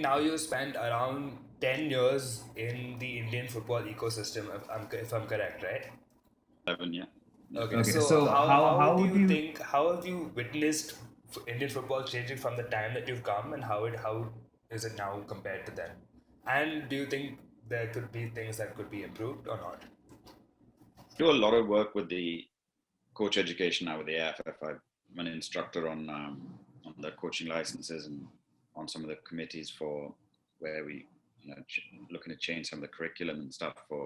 now you spent around 10 years in the Indian football ecosystem, if I'm correct, right? 11, yeah. Okay, Okay, so so how how do would you you? think, how have you witnessed Indian football changing from the time that you've come, and how is it now compared to then? And do you think there could be things that could be improved or not? Do a lot of work with the coach education now with the AFF. I'm an instructor on the coaching licenses and on some of the committees for where we, looking to change some of the curriculum and stuff for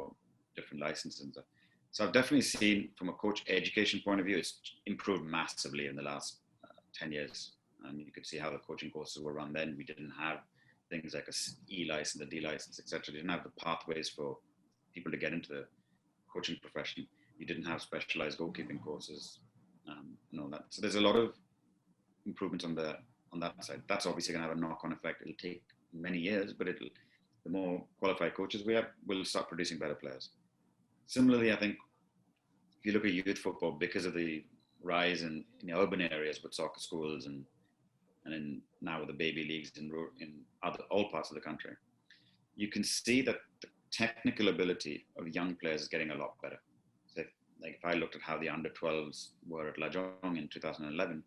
different licenses and stuff. So I've definitely seen from a coach education point of view, it's improved massively in the last 10 years. And you could see how the coaching courses were run then. We didn't have things like a E license, a D license, etc. Didn't have the pathways for people to get into the coaching profession. You didn't have specialized goalkeeping courses and all that. So there's a lot of improvements on that side. That's obviously going to have a knock-on effect. It'll take many years, but the more qualified coaches we have, we'll start producing better players. Similarly, I think if you look at youth football, because of the rise in the urban areas with soccer schools and in now with the baby leagues in all parts of the country, you can see that the technical ability of young players is getting a lot better. So if I looked at how the under-12s were at Lajong in 2011,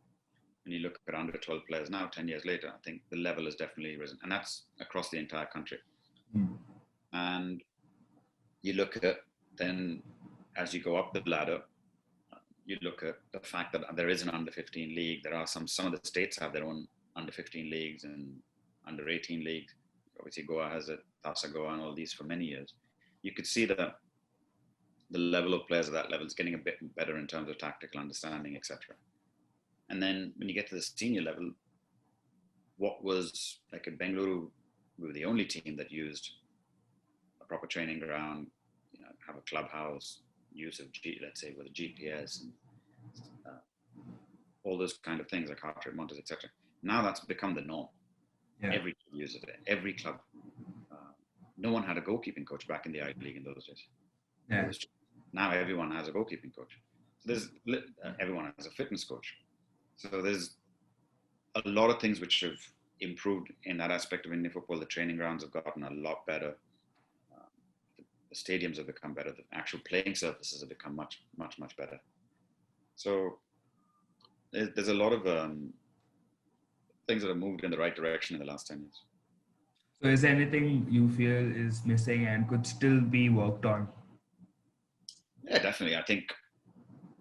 and you look at under 12 players now, 10 years later, I think the level has definitely risen. And that's across the entire country. Mm. And you look at then, as you go up the ladder, you look at the fact that there is an under 15 league. There are some of the states have their own under 15 leagues and under 18 leagues. Obviously, Goa has it, Tasa Goa, and all these for many years. You could see that the level of players at that level is getting a bit better in terms of tactical understanding, etc. And then when you get to the senior level, what was like at Bengaluru, we were the only team that used a proper training ground, have a clubhouse, use of let's say with a GPS, and all those kind of things like heart rate monitors, etc. Now that's become the norm. Yeah. Every club uses it. Every club. No one had a goalkeeping coach back in the I League in those days. Yeah. Now everyone has a goalkeeping coach. So everyone has a fitness coach. So there's a lot of things which have improved in that aspect of Indian football. The training grounds have gotten a lot better. The stadiums have become better. The actual playing surfaces have become much, much, much better. So there's a lot of things that have moved in the right direction in the last 10 years. So is there anything you feel is missing and could still be worked on? Yeah, definitely. I think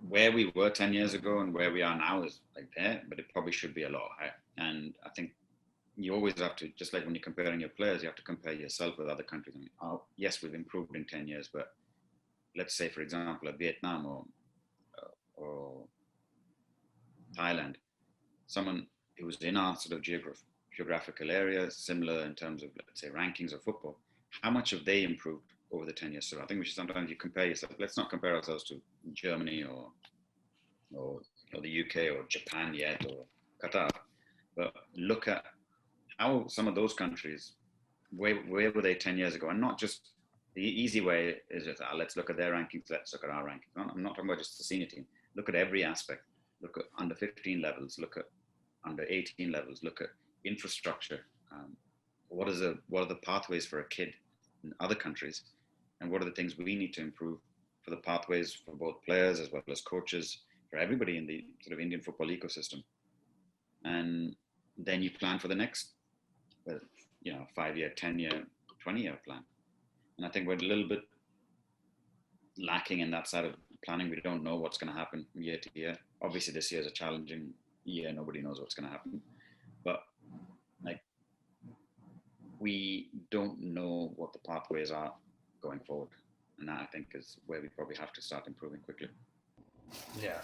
where we were 10 years ago and where we are now is like there, but it probably should be a lot higher. And I think you always have to, just like when you're comparing your players, you have to compare yourself with other countries. I mean, yes, we've improved in 10 years, but let's say, for example, Vietnam or Thailand, someone who was in our sort of geographical area, similar in terms of, let's say, rankings of football, how much have they improved over the 10 years? So I think we should sometimes you compare yourself. Let's not compare ourselves to Germany or the UK or Japan yet or Qatar, but look at how some of those countries, where were they 10 years ago? And not just the easy way is just, let's look at their rankings, let's look at our rankings. I'm not talking about just the senior team. Look at every aspect. Look at under 15 levels, look at under 18 levels, look at infrastructure. What are the pathways for a kid in other countries? And what are the things we need to improve for the pathways for both players as well as coaches, for everybody in the sort of Indian football ecosystem? And then you plan for the next, 5-year, 10-year, 20-year plan. And I think we're a little bit lacking in that side of planning. We don't know what's going to happen year to year. Obviously, this year is a challenging year. Nobody knows what's going to happen. But we don't know what the pathways are going forward. And that, I think, is where we probably have to start improving quickly. Yeah,